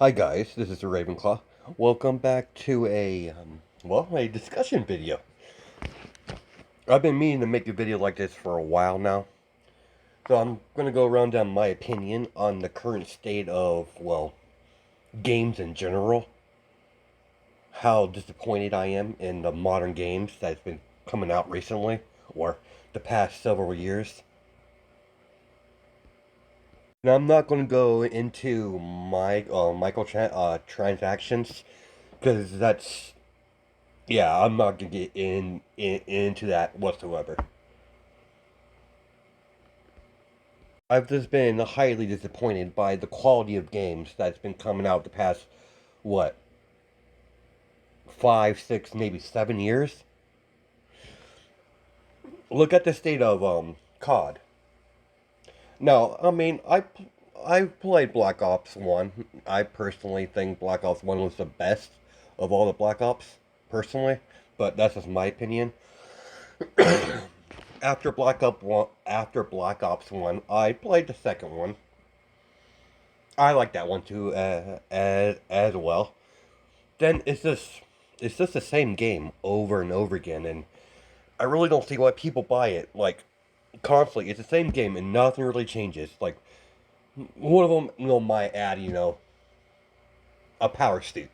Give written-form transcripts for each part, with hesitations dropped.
Hi guys, this is the Ravenclaw. Welcome back to a discussion video. I've been meaning to make a video like this for a while now. So I'm going to go around down my opinion on the current state of, games in general. How disappointed I am in the modern games that's been coming out recently, or the past several years. Now I'm not going to go into my transactions, because I'm not gonna get into that whatsoever. I've just been highly disappointed by the quality of games that's been coming out the past what 5, 6, maybe 7 years. Look at the state of COD. Now, I mean, I played Black Ops 1. I personally think Black Ops 1 was the best of all the Black Ops, personally, but that's just my opinion. After Black Ops 1, I played the second one. I like that one too, as well. Then it's just the same game over and over again, and I really don't see why people buy it. Like, constantly, it's the same game and nothing really changes. Like, one of them, might add, a power suit.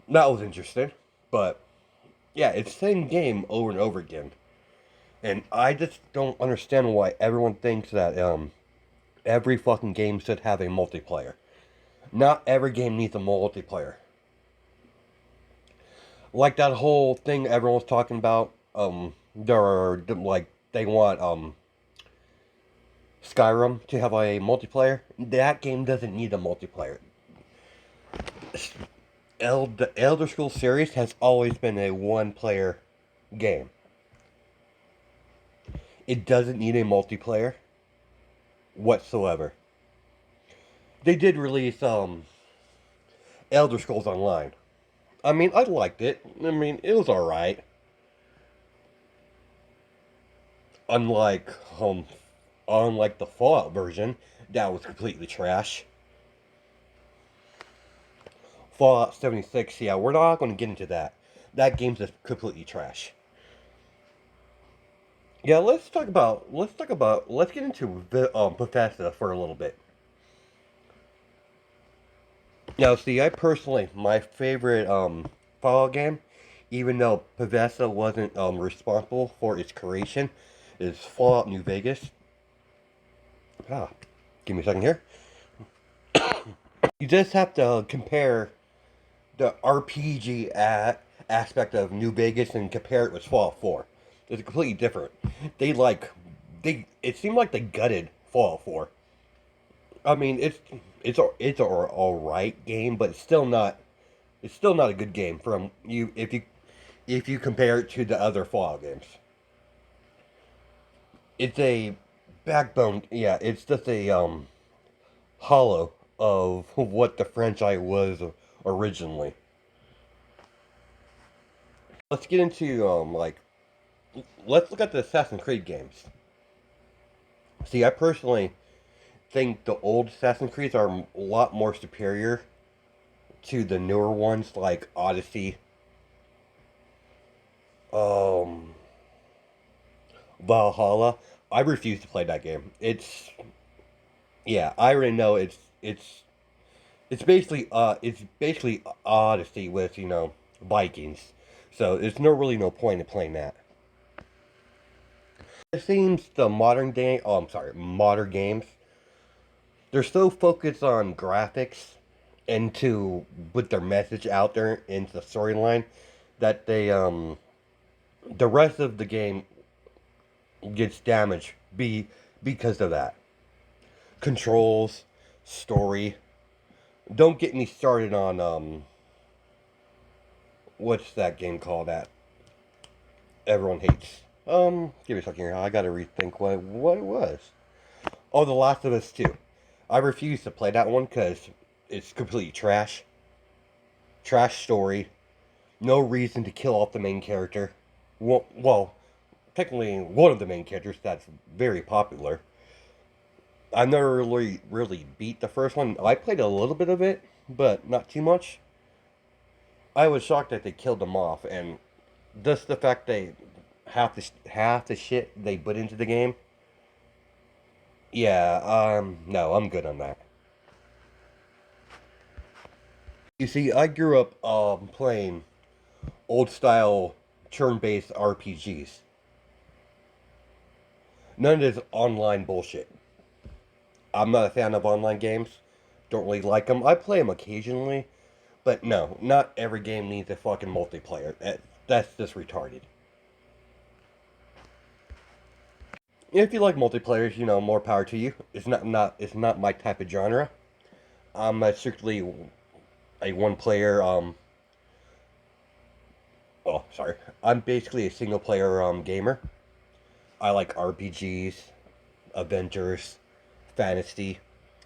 That was interesting, but yeah, it's the same game over and over again, and I just don't understand why everyone thinks that every fucking game should have a multiplayer. Not every game needs a multiplayer. Like that whole thing everyone's talking about. They want Skyrim to have a multiplayer. That game doesn't need a multiplayer. The Elder Scrolls series has always been a one-player game. It doesn't need a multiplayer whatsoever. They did release Elder Scrolls Online. I mean, I liked it. I mean, it was alright. Unlike unlike the Fallout version, that was completely trash. Fallout 76, yeah, we're not going to get into that. That game's just completely trash. Yeah, let's get into Bethesda for a little bit. Now, see, I personally, my favorite Fallout game, even though Bethesda wasn't responsible for its creation, is Fallout New Vegas. Ah, give me a second here. You just have to compare the RPG aspect of New Vegas and compare it with Fallout 4. It's completely different. They like it seemed like they gutted Fallout 4. I mean, it's a all right game, but it's still not a good game from you if you compare it to the other Fallout games. It's a backbone, yeah, it's just a hollow of what the franchise was originally. Let's get into let's look at the Assassin's Creed games. See, I personally think the old Assassin's Creeds are a lot more superior to the newer ones like Odyssey, um, Valhalla. I refuse to play that game. I already know it's basically Odyssey with Vikings. So there's no point in playing that. It seems the modern games, they're so focused on graphics and to put their message out there into the storyline that the rest of the game gets damaged because of that. Controls, story. Don't get me started on what's that game called that everyone hates. Give me a second here. I gotta rethink what it was. Oh, The Last of Us 2. I refuse to play that one because it's completely trash. Trash story. No reason to kill off the main character. Well, technically one of the main characters that's very popular. I never really beat the first one. I played a little bit of it, but not too much. I was shocked that they killed them off, and just the fact they half the shit they put into the game. Yeah, no, I'm good on that. You see, I grew up playing old style turn-based RPGs. None of this online bullshit. I'm not a fan of online games. Don't really like them. I play them occasionally, but no, not every game needs a fucking multiplayer. That's just retarded. If you like multiplayer, more power to you. It's not my type of genre. I'm strictly a one player. Oh, sorry. I'm basically a single player gamer. I like RPGs, Avengers, fantasy,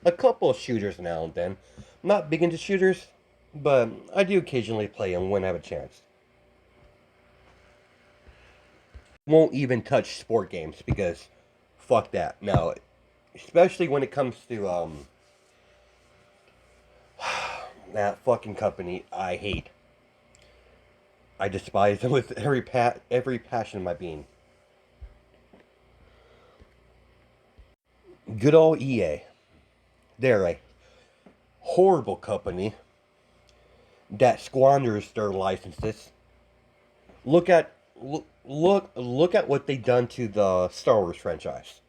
a couple of shooters now and then. Not big into shooters, but I do occasionally play them when I have a chance. Won't even touch sport games because fuck that. No, especially when it comes to that fucking company I hate. I despise them with every passion of my being. Good old EA. They're a horrible company that squanders their licenses. Look at what they've done to the Star Wars franchise.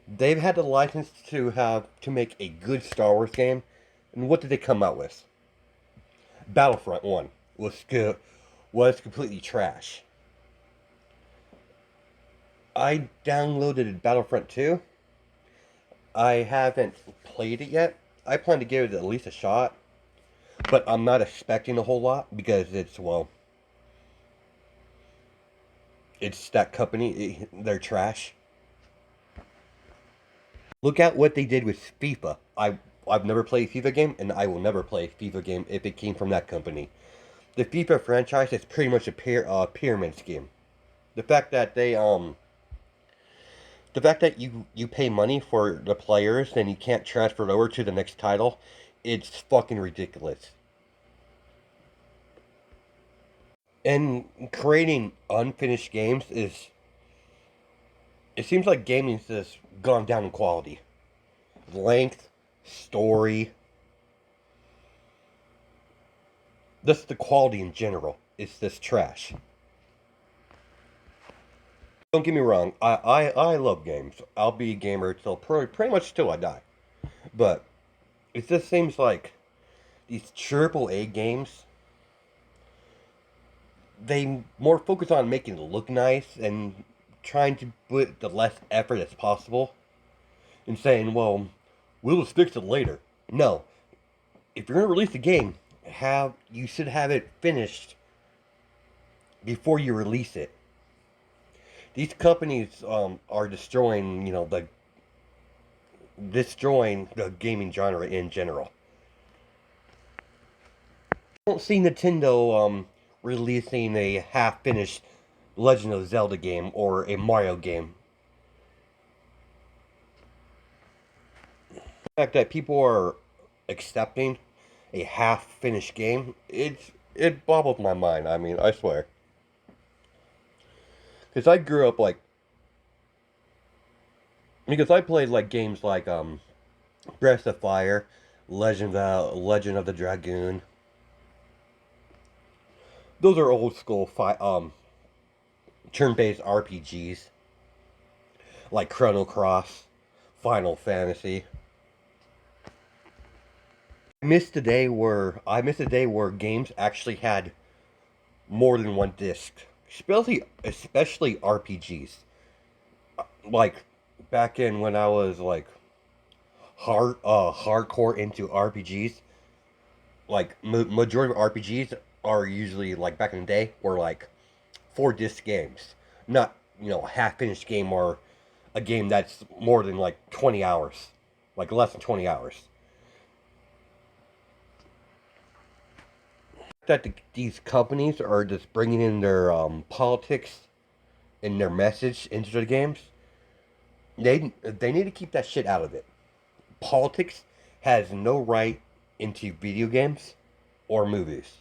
They've had the license to make a good Star Wars game, and what did they come out with? Battlefront 1 was completely trash. I downloaded Battlefront 2. I haven't played it yet. I plan to give it at least a shot, but I'm not expecting a whole lot because it's that company. They're trash. Look at what they did with FIFA. I've never played a FIFA game, and I will never play a FIFA game if it came from that company. The FIFA franchise is pretty much a pyramid scheme. The fact that the fact that you pay money for the players and you can't transfer it over to the next title, it's fucking ridiculous. And creating unfinished games is, it seems like gaming's just gone down in quality, length, story, just the quality in general. It's just trash. Don't get me wrong. I love games. I'll be a gamer till pretty much till I die. But it just seems like these triple A games, they more focus on making it look nice and trying to put the less effort as possible and saying, well, we'll just fix it later. No. If you're gonna release a game, you should have it finished before you release it. These companies are destroying the gaming genre in general. I don't see Nintendo releasing a half-finished Legend of Zelda game or a Mario game. The fact that people are accepting a half-finished game, it boggles my mind. I mean, I swear. Because I grew up because I played like games like Breath of Fire, Legend of the Dragoon. Those are old school turn-based RPGs like Chrono Cross, Final Fantasy. I miss the day where games actually had more than one disc, especially RPGs. Like back in when I was like hardcore into RPGs, like majority of RPGs are usually like back in the day were like 4 disc games, not half finished game or a game that's more than like 20 hours, like less than 20 hours. That these companies are just bringing in their politics and their message into the games. They need to keep that shit out of it. Politics has no right into video games or movies.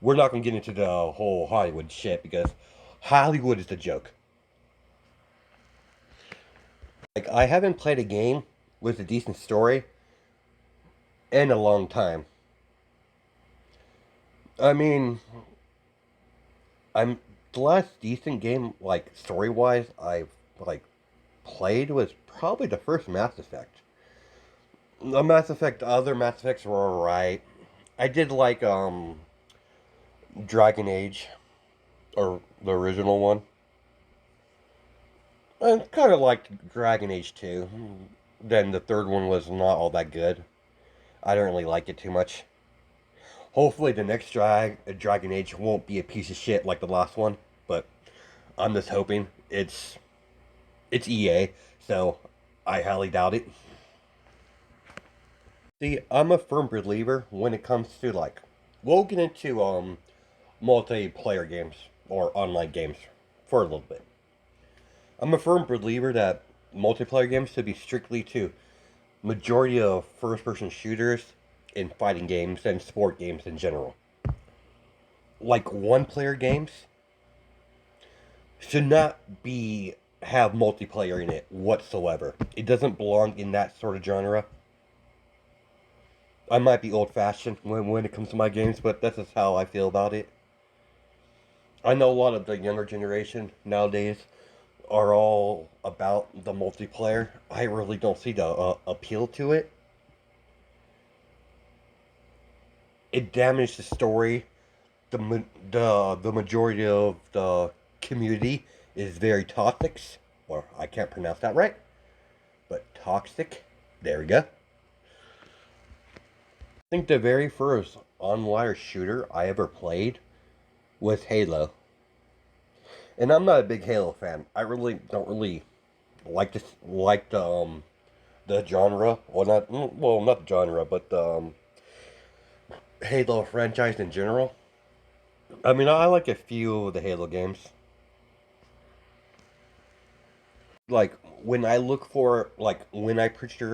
We're not gonna get into the whole Hollywood shit because Hollywood is the joke. Like, I haven't played a game with a decent story in a long time. I mean, I'm the last decent game, like story wise, I've like played was probably the first Mass Effect. The Mass Effect, other Mass Effects were alright. I did like Dragon Age, or the original one. I kind of liked Dragon Age 2. Then the third one was not all that good. I don't really like it too much. Hopefully the next Dragon Age won't be a piece of shit like the last one, but I'm just hoping. It's EA, so I highly doubt it. See, I'm a firm believer when it comes to like we'll get into multiplayer games or online games for a little bit. I'm a firm believer that multiplayer games should be strictly to majority of first person shooters in fighting games and sport games in general. Like one player games should not be have multiplayer in it whatsoever. It doesn't belong in that sort of genre. I might be old fashioned when it comes to my games, but that's just how I feel about it. I know a lot of the younger generation nowadays are all about the multiplayer. I really don't see the appeal to it. It damaged the story. The majority of the community is very toxic, or I can't pronounce that right, but toxic. There we go. I think the very first online shooter I ever played was Halo, and I'm not a big Halo fan. I really don't really like the genre, well not the genre, but the Halo franchise in general. I mean, I like a few of the Halo games. Like when I look for like when I purchase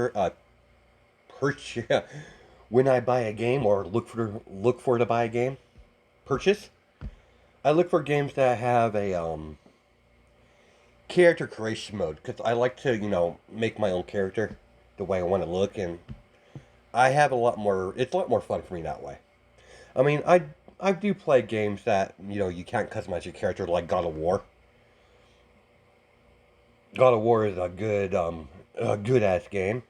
when I buy a game or look for to buy a game, purchase. I look for games that have a character creation mode because I like to make my own character the way I want to look, and I have a lot more. It's a lot more fun for me that way. I mean, I do play games that you can't customize your character like God of War. God of War is a good ass game.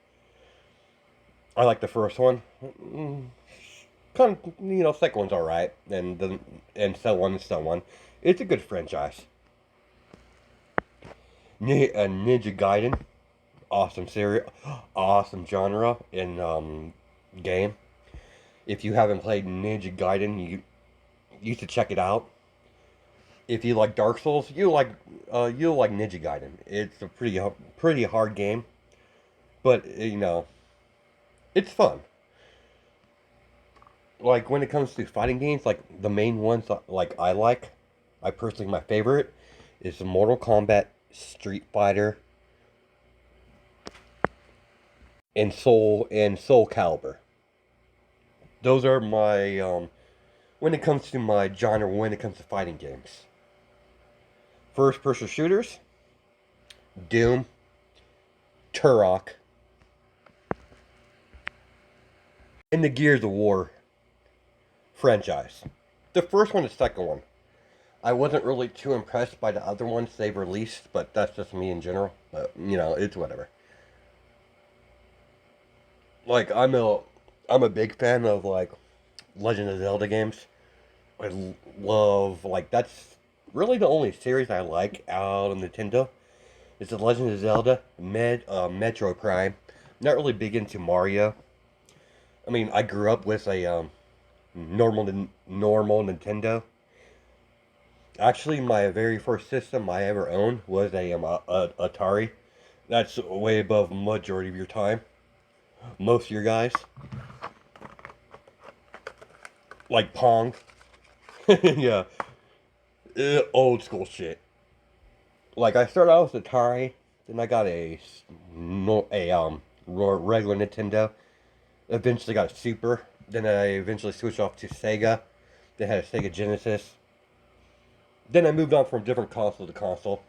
I like the first one. Kind of, second one's all right, and so on and so on. It's a good franchise. Ninja Gaiden, awesome series, awesome genre in game. If you haven't played Ninja Gaiden, you should check it out. If you like Dark Souls, you'll like Ninja Gaiden. It's a pretty hard game, but it's fun. Like when it comes to fighting games, like the main ones like I personally my favorite is Mortal Kombat, Street Fighter, and Soul Calibur. Those are my when it comes to my genre when it comes to fighting games. First person shooters, Doom, Turok, and the Gears of War franchise. The first one and second one. I wasn't really too impressed by the other ones they've released, but that's just me in general. But it's whatever. Like I'm a big fan of like Legend of Zelda games. Love like that's really the only series I like out of Nintendo. It's the Legend of Zelda, Metroid Prime. Not really big into Mario. I mean, I grew up with a normal Nintendo. Actually, my very first system I ever owned was a Atari. That's way above majority of your time. Most of your guys like Pong. Yeah, old school shit. Like I started out with Atari, then I got a regular Nintendo. Eventually got a Super. Then I eventually switched off to Sega. Then had a Sega Genesis. Then I moved on from different console to console.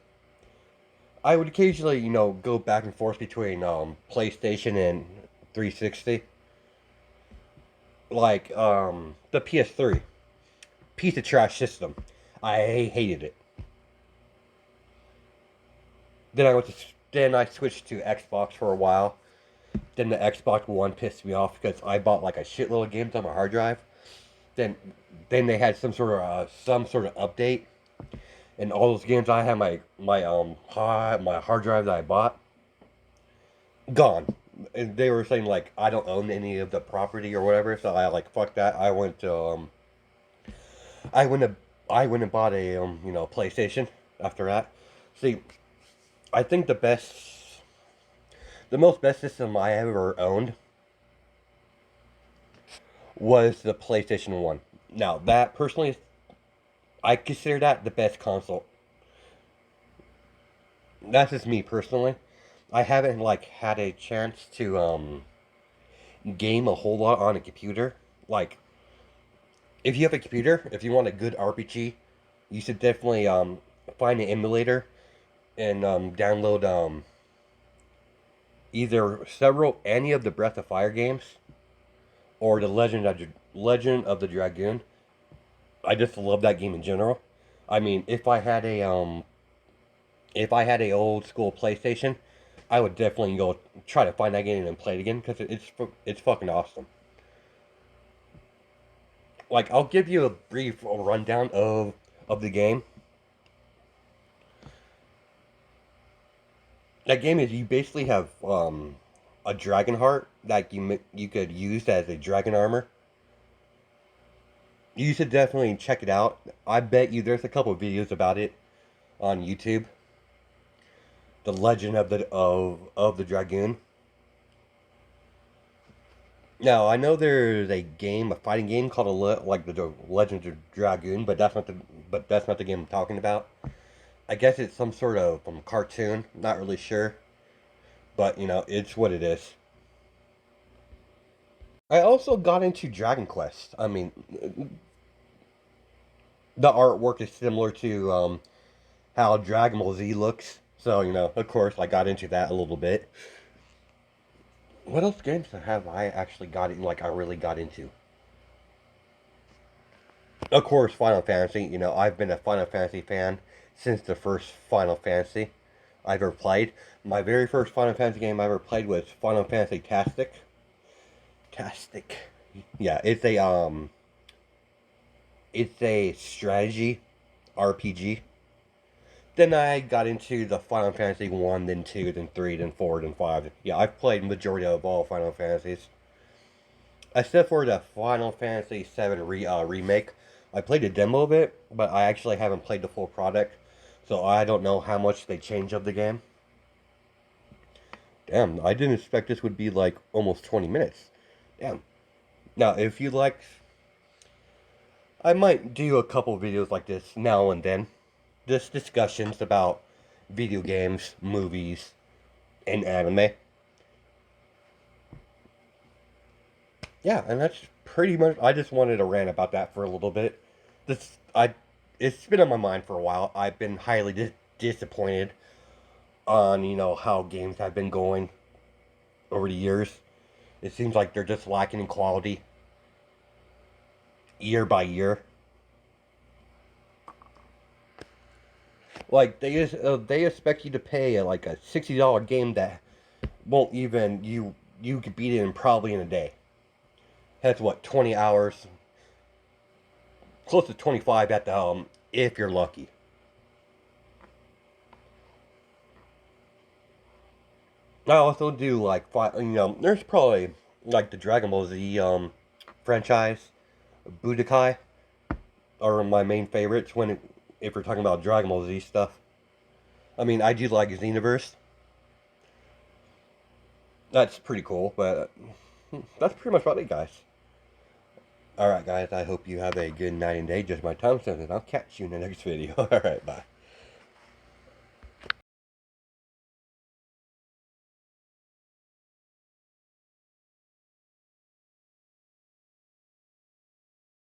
I would occasionally, go back and forth between PlayStation and 360. Like the PS3, piece of trash system. I hated it. Then I switched to Xbox for a while. Then the Xbox One pissed me off because I bought like a shitload of games on my hard drive. Then then they had some sort of update, and all those games I had my hard drive that I bought gone. And they were saying like I don't own any of the property or whatever, so I like fuck that. I went to I went and bought a PlayStation after that. See, I think the most best system I ever owned was the PlayStation 1. Now, that personally, I consider that the best console. That's just me personally. I haven't like had a chance to game a whole lot on a computer. Like, if you have a computer, if you want a good RPG, you should definitely find an emulator and download either any of the Breath of Fire games or the Legend of the Dragoon. I just love that game in general. I mean, if I had a old school PlayStation, I would definitely go try to find that game and play it again because it's fucking awesome. Like, I'll give you a brief rundown of the game. That game is you basically have a dragon heart that you could use as a dragon armor. You should definitely check it out. I bet you there's a couple of videos about it on YouTube. The Legend of the Dragoon. Now I know there's a fighting game called like the Legend of Dragoon, but that's not the game I'm talking about. I guess it's some sort of cartoon. Not really sure, but it's what it is. I also got into Dragon Quest. I mean, the artwork is similar to how Dragon Ball Z looks. So, of course, I got into that a little bit. What else games have I actually I really got into? Of course, Final Fantasy. I've been a Final Fantasy fan since the first Final Fantasy I've ever played. My very first Final Fantasy game I ever played was Final Fantasy Tastic. Tastic. Yeah, it's a strategy RPG. Then I got into the Final Fantasy 1, then 2, then 3, then 4, then 5. Yeah, I've played majority of all Final Fantasies. Except for the Final Fantasy 7 remake. I played a demo of it, but I actually haven't played the full product. So I don't know how much they changed of the game. Damn, I didn't expect this would be like almost 20 minutes. Damn. Now, if you like, I might do a couple videos like this now and then. Just discussions about video games, movies, and anime. Yeah, and that's pretty much. I just wanted to rant about that for a little bit. This I, it's been on my mind for a while. I've been highly disappointed on how games have been going over the years. It seems like they're just lacking in quality year by year. Like they expect you to pay like a $60 game that won't even you could beat it in probably in a day. That's what 20 hours, close to 25 at the if you're lucky. I also do like there's probably like the Dragon Ball Z franchise, Budokai are my main favorites if we're talking about Dragon Ball Z stuff. I mean, I do like Xenoverse. That's pretty cool, but that's pretty much about it, guys. Alright, guys, I hope you have a good night and day. Just my time sentence. I'll catch you in the next video. Alright, bye.